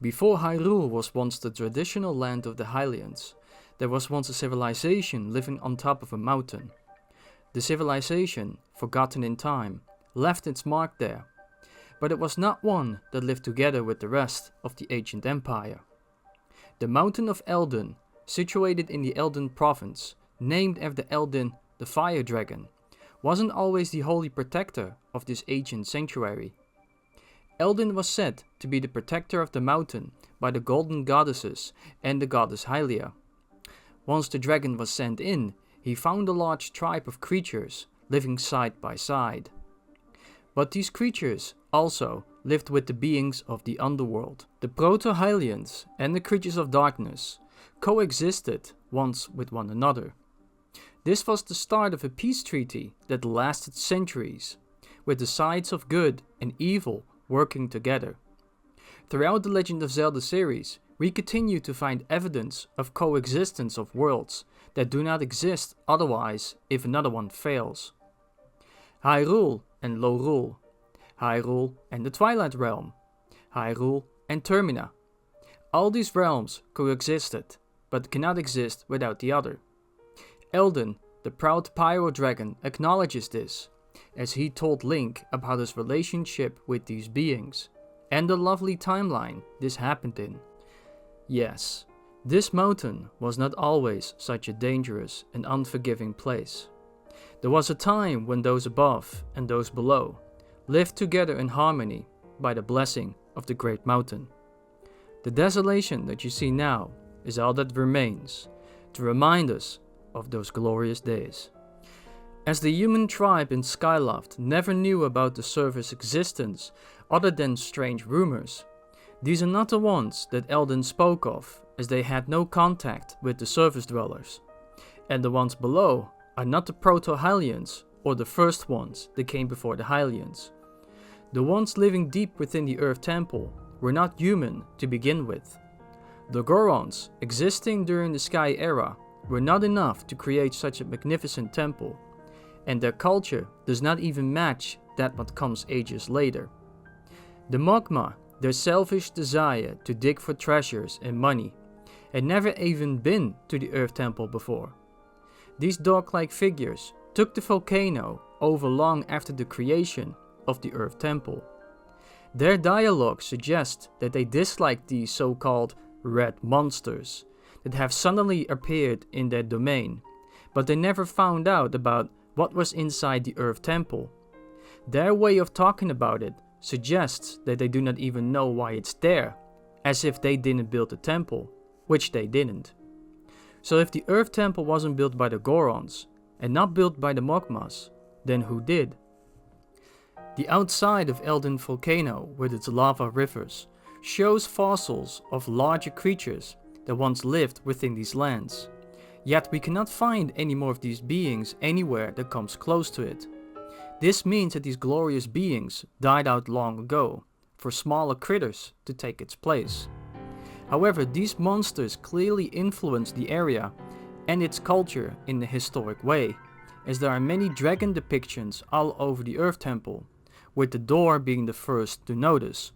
Before Hyrule was once the traditional land of the Hylians, there was once a civilization living on top of a mountain. The civilization, forgotten in time, left its mark there, but it was not one that lived together with the rest of the ancient empire. The mountain of Eldin, situated in the Eldin province, named after Eldin the fire dragon, wasn't always the holy protector of this ancient sanctuary. Eldin was said to be the protector of the mountain by the golden goddesses and the goddess Hylia. Once the dragon was sent in, he found a large tribe of creatures living side by side. But these creatures also lived with the beings of the underworld. The Proto-Hylians and the creatures of darkness coexisted once with one another. This was the start of a peace treaty that lasted centuries, with the sides of good and evil working together. Throughout the Legend of Zelda series, we continue to find evidence of coexistence of worlds that do not exist otherwise if another one fails. Hyrule and Lorule, Hyrule and the Twilight Realm, Hyrule and Termina. All these realms coexisted, but cannot exist without the other. Eldin, the proud Pyro Dragon, acknowledges this, as he told Link about his relationship with these beings, and the lovely timeline this happened in. Yes, this mountain was not always such a dangerous and unforgiving place. There was a time when those above and those below lived together in harmony by the blessing of the great mountain. The desolation that you see now is all that remains to remind us of those glorious days. As the human tribe in Skyloft never knew about the server's existence other than strange rumors, these are not the ones that Eldin spoke of, as they had no contact with the surface dwellers. And the ones below are not the Proto-Hylians or the first ones that came before the Hylians. The ones living deep within the Earth Temple were not human to begin with. The Gorons, existing during the Sky Era, were not enough to create such a magnificent temple, and their culture does not even match that what comes ages later. The Mogma, their selfish desire to dig for treasures and money, had never even been to the Earth Temple before. These dog-like figures took the volcano over long after the creation of the Earth Temple. Their dialogue suggests that they disliked these so-called red monsters that have suddenly appeared in their domain, but they never found out about what was inside the Earth Temple. Their way of talking about it suggests that they do not even know why it's there, as if they didn't build the temple, which they didn't. So if the Earth Temple wasn't built by the Gorons, and not built by the Mogmas, then who did? The outside of Eldin Volcano, with its lava rivers, shows fossils of larger creatures that once lived within these lands. Yet we cannot find any more of these beings anywhere that comes close to it. This means that these glorious beings died out long ago, for smaller critters to take its place. However, these monsters clearly influence the area and its culture in a historic way, as there are many dragon depictions all over the Earth Temple, with the door being the first to notice.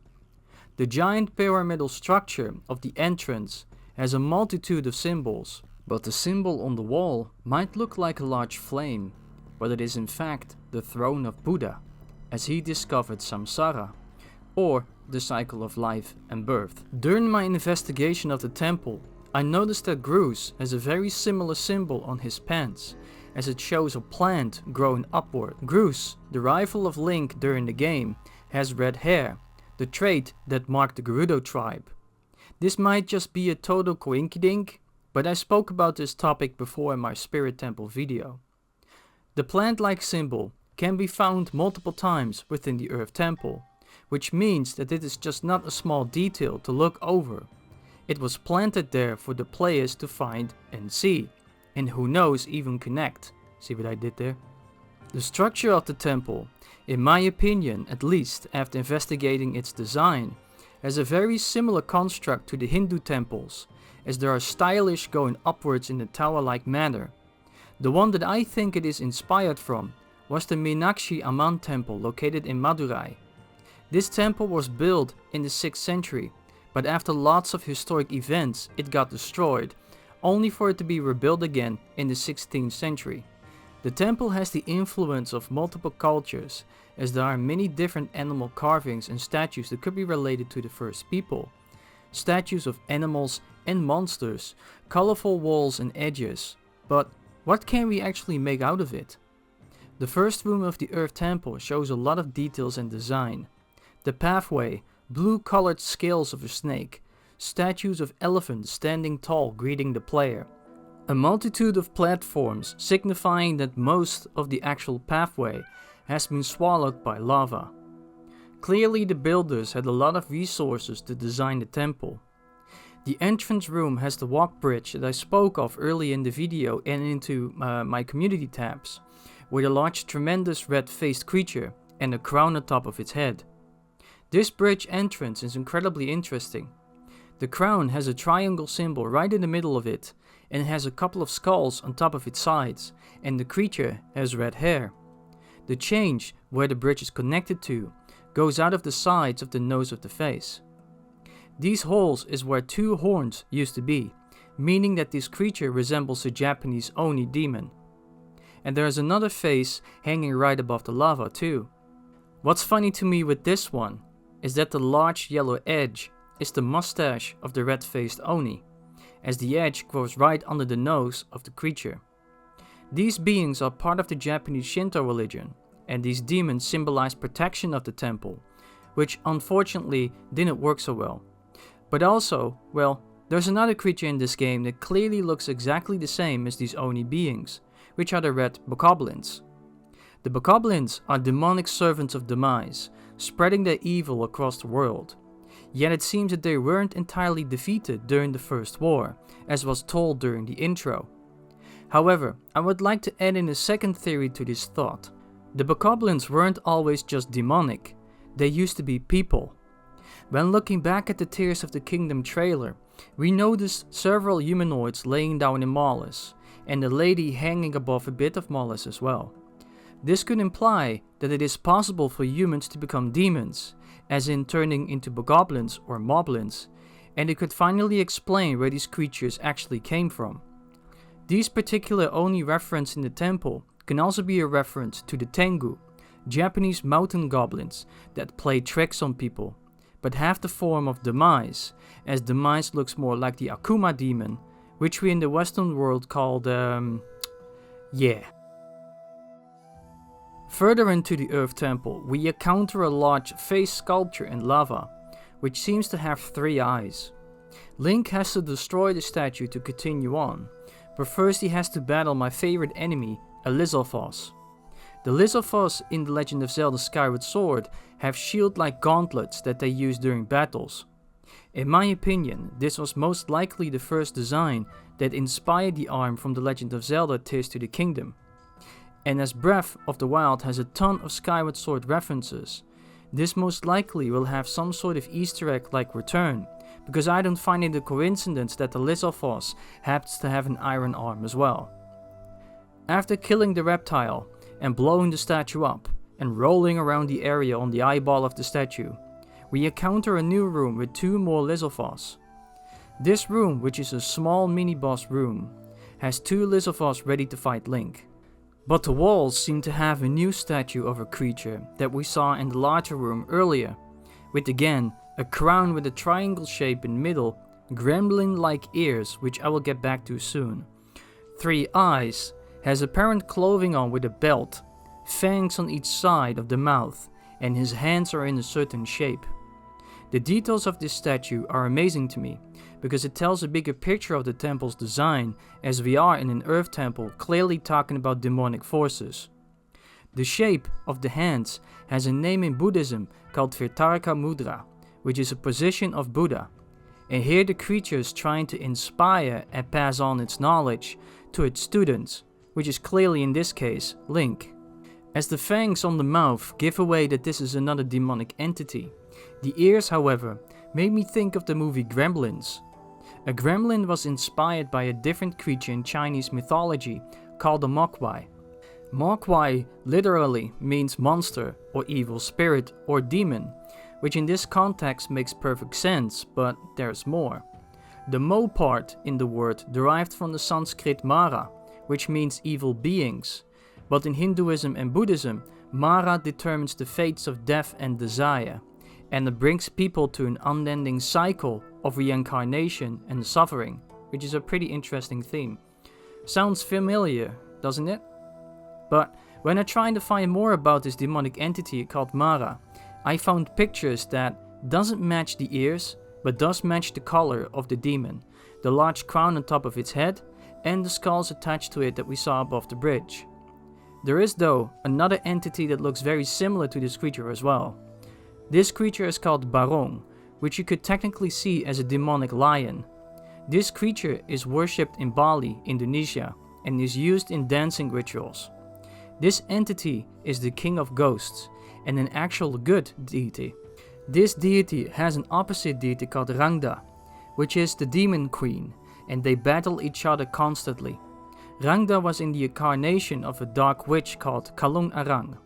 The giant pyramidal structure of the entrance has a multitude of symbols, but the symbol on the wall might look like a large flame, but it is in fact the throne of Buddha, as he discovered samsara, or the cycle of life and birth. During my investigation of the temple, I noticed that Groose has a very similar symbol on his pants, as it shows a plant growing upward. Groose, the rival of Link during the game, has red hair, the trait that marked the Gerudo tribe. This might just be a total coinkydink, but I spoke about this topic before in my Spirit Temple video. The plant-like symbol can be found multiple times within the Earth Temple, which means that it is just not a small detail to look over. It was planted there for the players to find and see, and who knows even connect. See what I did there? The structure of the temple, in my opinion at least after investigating its design, has a very similar construct to the Hindu temples, as they are stylish going upwards in a tower-like manner. The one that I think it is inspired from was the Meenakshi Amman temple located in Madurai. This temple was built in the 6th century but after lots of historic events it got destroyed, only for it to be rebuilt again in the 16th century. The temple has the influence of multiple cultures, as there are many different animal carvings and statues that could be related to the first people. Statues of animals and monsters, colorful walls and edges, but what can we actually make out of it? The first room of the Earth Temple shows a lot of details and design. The pathway, blue colored scales of a snake, statues of elephants standing tall greeting the player. A multitude of platforms signifying that most of the actual pathway has been swallowed by lava. Clearly the builders had a lot of resources to design the temple. The entrance room has the walk bridge that I spoke of early in the video and into my community tabs, with a large tremendous red-faced creature and a crown on top of its head. This bridge entrance is incredibly interesting. The crown has a triangle symbol right in the middle of it, and it has a couple of skulls on top of its sides, and the creature has red hair. The change, where the bridge is connected to, goes out of the sides of the nose of the face. These holes is where two horns used to be, meaning that this creature resembles a Japanese Oni demon. And there is another face hanging right above the lava too. What's funny to me with this one is that the large yellow edge is the mustache of the red-faced Oni, as the edge grows right under the nose of the creature. These beings are part of the Japanese Shinto religion, and these demons symbolize protection of the temple, which unfortunately didn't work so well. But also, well, there's another creature in this game that clearly looks exactly the same as these Oni beings, which are the red bokoblins. The bokoblins are demonic servants of demise, spreading their evil across the world. Yet it seems that they weren't entirely defeated during the First War, as was told during the intro. However, I would like to add in a second theory to this thought. The bokoblins weren't always just demonic, they used to be people. When looking back at the Tears of the Kingdom trailer, we noticed several humanoids laying down in Mollis, and a lady hanging above a bit of Mollis as well. This could imply that it is possible for humans to become demons, as in turning into bokoblins or moblins, and it could finally explain where these creatures actually came from. These particular Oni reference in the temple can also be a reference to the Tengu, Japanese mountain goblins that play tricks on people, but have the form of demise, as demise looks more like the Akuma demon, which we in the Western world called, Further into the Earth Temple, we encounter a large face sculpture in lava, which seems to have 3 eyes. Link has to destroy the statue to continue on, but first he has to battle my favorite enemy, a Lizalfos. The Lizalfos in The Legend of Zelda Skyward Sword have shield-like gauntlets that they use during battles. In my opinion, this was most likely the first design that inspired the arm from The Legend of Zelda Tears to the Kingdom. And as Breath of the Wild has a ton of Skyward Sword references, this most likely will have some sort of Easter egg like return, because I don't find it a coincidence that the Lizalfos happens to have an iron arm as well. After killing the reptile and blowing the statue up and rolling around the area on the eyeball of the statue, we encounter a new room with 2 more Lizalfos. This room, which is a small mini-boss room, has 2 Lizalfos ready to fight Link. But the walls seem to have a new statue of a creature that we saw in the larger room earlier, with again a crown with a triangle shape in the middle, gremlin-like ears, which I will get back to soon, 3 eyes, has apparent clothing on with a belt, fangs on each side of the mouth, and his hands are in a certain shape. The details of this statue are amazing to me, because it tells a bigger picture of the temple's design, as we are in an Earth Temple clearly talking about demonic forces. The shape of the hands has a name in Buddhism called Virtarka Mudra, which is a position of Buddha, and here the creature is trying to inspire and pass on its knowledge to its students, which is clearly in this case Link. As the fangs on the mouth give away that this is another demonic entity, the ears, however, made me think of the movie Gremlins. A gremlin was inspired by a different creature in Chinese mythology called a Mogwai. Mogwai literally means monster or evil spirit or demon, which in this context makes perfect sense, but there's more. The mo part in the word derived from the Sanskrit Mara, which means evil beings, but in Hinduism and Buddhism, Mara determines the fates of death and desire, and it brings people to an unending cycle of reincarnation and suffering, which is a pretty interesting theme. Sounds familiar, doesn't it? But when I tried to find more about this demonic entity called Mara, I found pictures that doesn't match the ears, but does match the color of the demon, the large crown on top of its head, and the skulls attached to it that we saw above the bridge. There is, though, another entity that looks very similar to this creature as well. This creature is called Barong, which you could technically see as a demonic lion. This creature is worshipped in Bali, Indonesia, and is used in dancing rituals. This entity is the king of ghosts, and an actual good deity. This deity has an opposite deity called Rangda, which is the demon queen, and they battle each other constantly. Rangda was in the incarnation of a dark witch called Kalung Arang.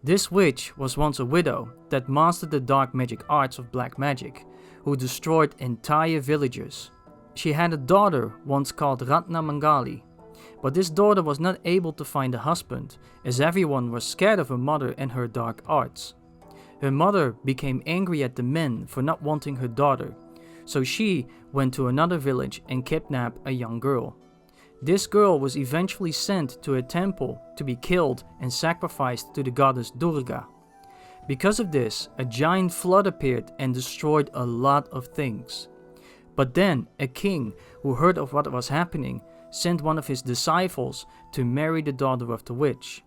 This witch was once a widow that mastered the dark magic arts of black magic, who destroyed entire villages. She had a daughter once called Ratna Mangali, but this daughter was not able to find a husband, as everyone was scared of her mother and her dark arts. Her mother became angry at the men for not wanting her daughter, so she went to another village and kidnapped a young girl. This girl was eventually sent to a temple to be killed and sacrificed to the goddess Durga. Because of this, a giant flood appeared and destroyed a lot of things. But then, a king who heard of what was happening sent one of his disciples to marry the daughter of the witch.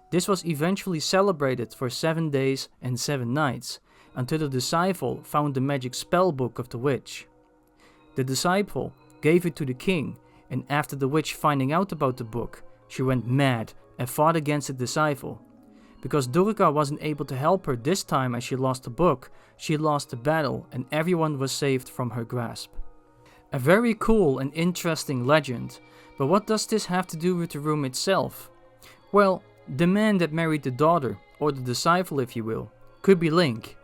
This was eventually celebrated for 7 days and 7 nights, until the disciple found the magic spell book of the witch. The disciple gave it to the king, and after the witch finding out about the book, she went mad and fought against the disciple. Because Durga wasn't able to help her this time as she lost the book, she lost the battle and everyone was saved from her grasp. A very cool and interesting legend, but what does this have to do with the room itself? Well, the man that married the daughter, or the disciple if you will, could be Link,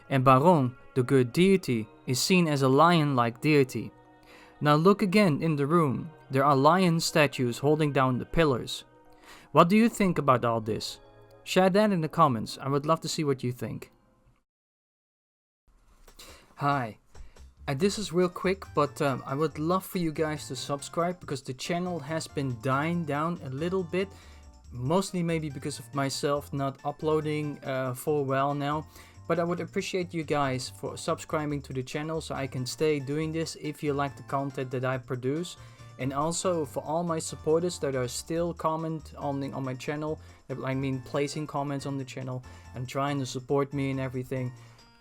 and Barong, the good deity, is seen as a lion-like deity. Now look again in the room, there are lion statues holding down the pillars. What do you think about all this? Share that in the comments, I would love to see what you think. Hi, this is real quick, but I would love for you guys to subscribe because the channel has been dying down a little bit. Mostly maybe because of myself not uploading for a while now. But I would appreciate you guys for subscribing to the channel so I can stay doing this if you like the content that I produce. And also for all my supporters that are still comment on my channel, placing comments on the channel and trying to support me and everything.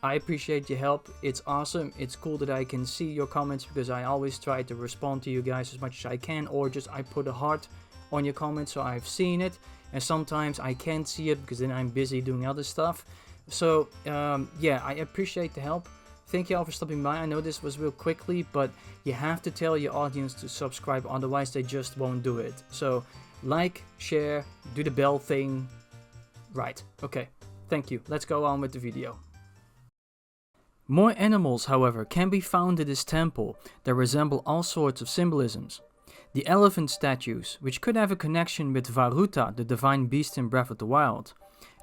I appreciate your help. It's awesome. It's cool that I can see your comments because I always try to respond to you guys as much as I can, or just I put a heart on your comments so I've seen it, and sometimes I can't see it because then I'm busy doing other stuff. So yeah, I appreciate the help. Thank you all for stopping by. I know this was real quickly, but you have to tell your audience to subscribe, otherwise they just won't do it. So like, share, do the bell thing. Right, okay, thank you. Let's go on with the video. More animals, however, can be found in this temple that resemble all sorts of symbolisms. The elephant statues, which could have a connection with Varuta, the divine beast in Breath of the Wild,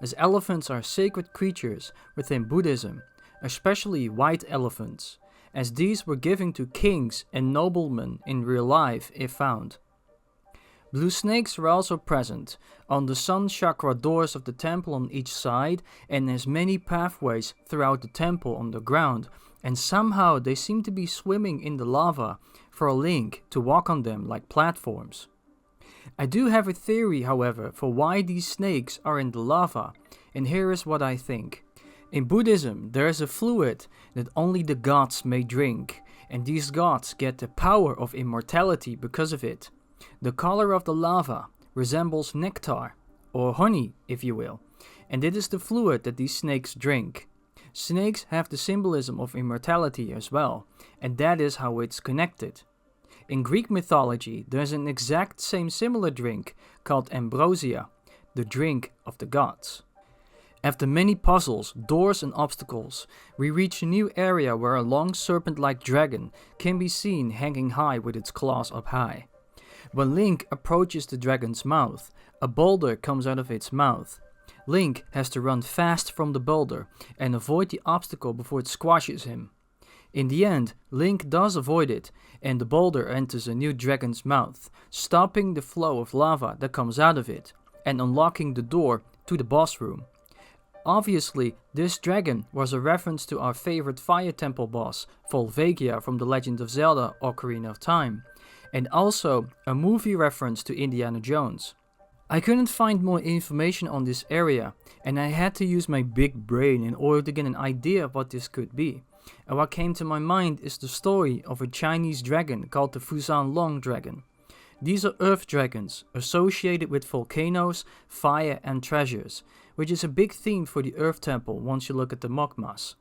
as elephants are sacred creatures within Buddhism, especially white elephants, as these were given to kings and noblemen in real life if found. Blue snakes were also present on the sun chakra doors of the temple on each side, and as many pathways throughout the temple on the ground, and somehow they seem to be swimming in the lava for a Link to walk on them like platforms. I do have a theory, however, for why these snakes are in the lava, and here is what I think. In Buddhism, there is a fluid that only the gods may drink, and these gods get the power of immortality because of it. The color of the lava resembles nectar, or honey if you will, and it is the fluid that these snakes drink. Snakes have the symbolism of immortality as well, and that is how it's connected. In Greek mythology, there's an exact same similar drink called ambrosia, the drink of the gods. After many puzzles, doors and obstacles, we reach a new area where a long serpent-like dragon can be seen hanging high with its claws up high. When Link approaches the dragon's mouth, a boulder comes out of its mouth. Link has to run fast from the boulder and avoid the obstacle before it squashes him. In the end, Link does avoid it, and the boulder enters a new dragon's mouth, stopping the flow of lava that comes out of it, and unlocking the door to the boss room. Obviously, this dragon was a reference to our favorite Fire Temple boss, Volvagia from The Legend of Zelda Ocarina of Time, and also a movie reference to Indiana Jones. I couldn't find more information on this area, and I had to use my big brain in order to get an idea of what this could be. And what came to my mind is the story of a Chinese dragon called the Fuzan Long Dragon. These are earth dragons, associated with volcanoes, fire and treasures, which is a big theme for the Earth Temple once you look at the Mogmas.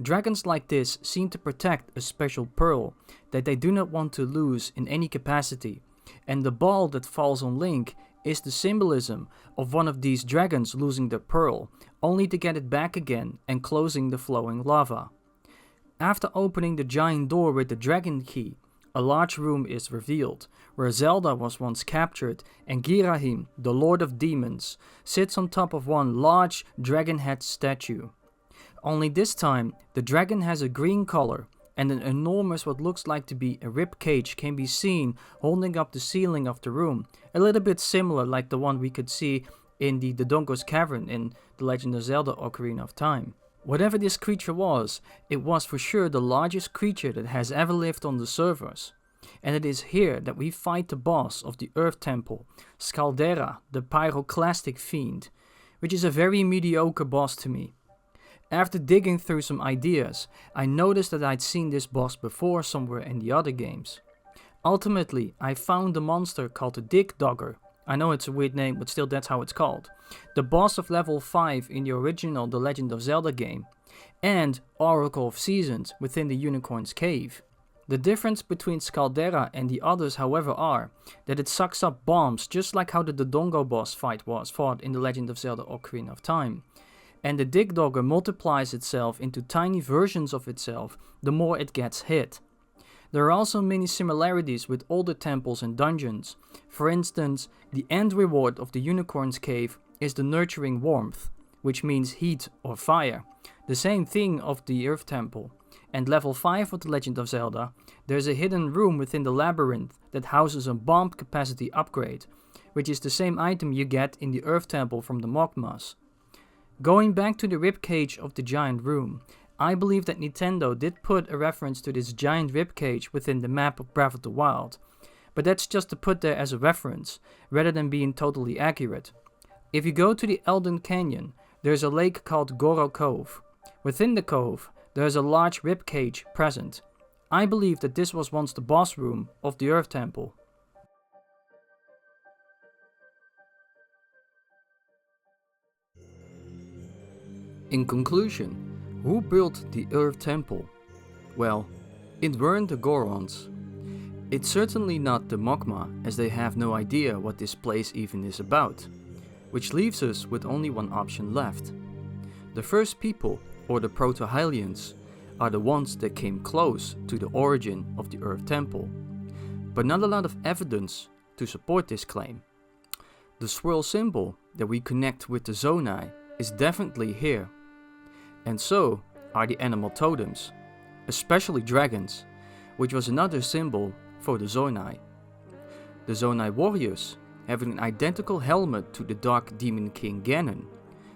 Dragons like this seem to protect a special pearl that they do not want to lose in any capacity, and the ball that falls on Link is the symbolism of one of these dragons losing the pearl, only to get it back again and closing the flowing lava. After opening the giant door with the dragon key, a large room is revealed, where Zelda was once captured and Girahim, the Lord of Demons, sits on top of one large dragon head statue. Only this time, the dragon has a green color, and an enormous what looks like to be a rib cage can be seen holding up the ceiling of the room, a little bit similar like the one we could see in the Dodongo's Cavern in The Legend of Zelda Ocarina of Time. Whatever this creature was, it was for sure the largest creature that has ever lived on the servers. And it is here that we fight the boss of the Earth Temple, Scaldera, the Pyroclastic Fiend, which is a very mediocre boss to me. After digging through some ideas, I noticed that I'd seen this boss before somewhere in the other games. Ultimately, I found the monster called the Dig Dogger. I know it's a weird name, but still that's how it's called. The boss of level 5 in the original The Legend of Zelda game, and Oracle of Seasons within the Unicorn's Cave. The difference between Scaldera and the others, however, are that it sucks up bombs just like how the Dodongo boss fight was fought in The Legend of Zelda Ocarina of Time. And the Dig Dogger multiplies itself into tiny versions of itself the more it gets hit. There are also many similarities with older temples and dungeons. For instance, the end reward of the Unicorn's Cave is the Nurturing Warmth, which means heat or fire. The same thing of the Earth Temple. And level 5 of The Legend of Zelda, there's a hidden room within the labyrinth that houses a bomb capacity upgrade, which is the same item you get in the Earth Temple from the Mogmas. Going back to the ribcage of the giant room, I believe that Nintendo did put a reference to this giant ribcage within the map of Breath of the Wild, but that's just to put there as a reference, rather than being totally accurate. If you go to the Elden Canyon, there's a lake called Goro Cove. Within the cove, there is a large ribcage present. I believe that this was once the boss room of the Earth Temple. In conclusion, who built the Earth Temple? Well, it weren't the Gorons. It's certainly not the Mogma, as they have no idea what this place even is about, which leaves us with only one option left. The first people, or the Proto-Hylians, are the ones that came close to the origin of the Earth Temple, but not a lot of evidence to support this claim. The swirl symbol that we connect with the Zonai is definitely here, and so are the animal totems, especially dragons, which was another symbol for the Zonai. The Zonai warriors having an identical helmet to the Dark Demon King Ganon,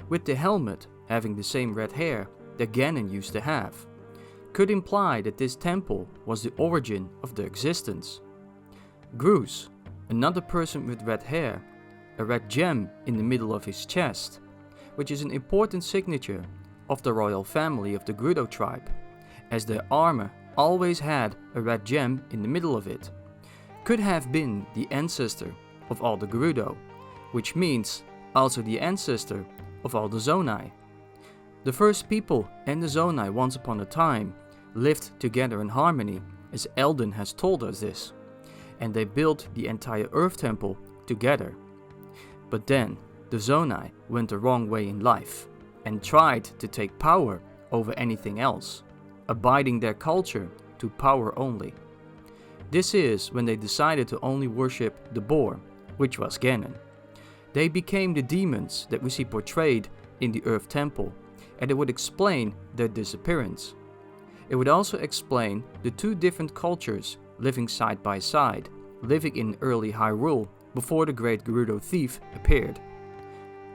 with the helmet having the same red hair that Ganon used to have, could imply that this temple was the origin of their existence. Groose, another person with red hair, a red gem in the middle of his chest, which is an important signature of the royal family of the Gerudo tribe, as their armor always had a red gem in the middle of it, could have been the ancestor of all the Gerudo, which means also the ancestor of all the Zonai. The first people and the Zonai once upon a time lived together in harmony, as Elden has told us this, and they built the entire Earth Temple together. But then, the Zonai went the wrong way in life, and tried to take power over anything else, abiding their culture to power only. This is when they decided to only worship the boar, which was Ganon. They became the demons that we see portrayed in the Earth Temple, and it would explain their disappearance. It would also explain the two different cultures living side by side, living in early Hyrule before the great Gerudo thief appeared.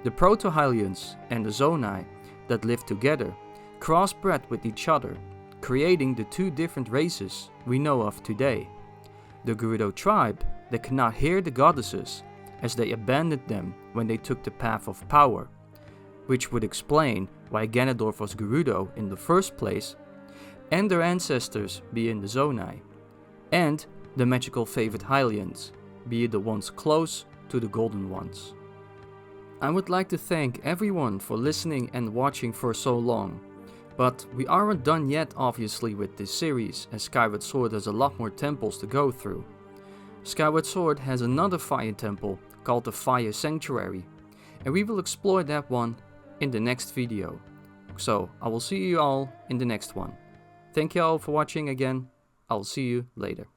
The Proto-Hylians and the Zonai that lived together crossbred with each other, creating the two different races we know of today. The Gerudo tribe that cannot hear the goddesses, as they abandoned them when they took the path of power, which would explain why Ganondorf was Gerudo in the first place, and their ancestors being the Zonai, and the magical favored Hylians, being the ones close to the Golden Ones. I would like to thank everyone for listening and watching for so long, but we aren't done yet obviously with this series, as Skyward Sword has a lot more temples to go through. Skyward Sword has another fire temple called the Fire Sanctuary, and we will explore that one in the next video. So I will see you all in the next one. Thank you all for watching again. I'll see you later.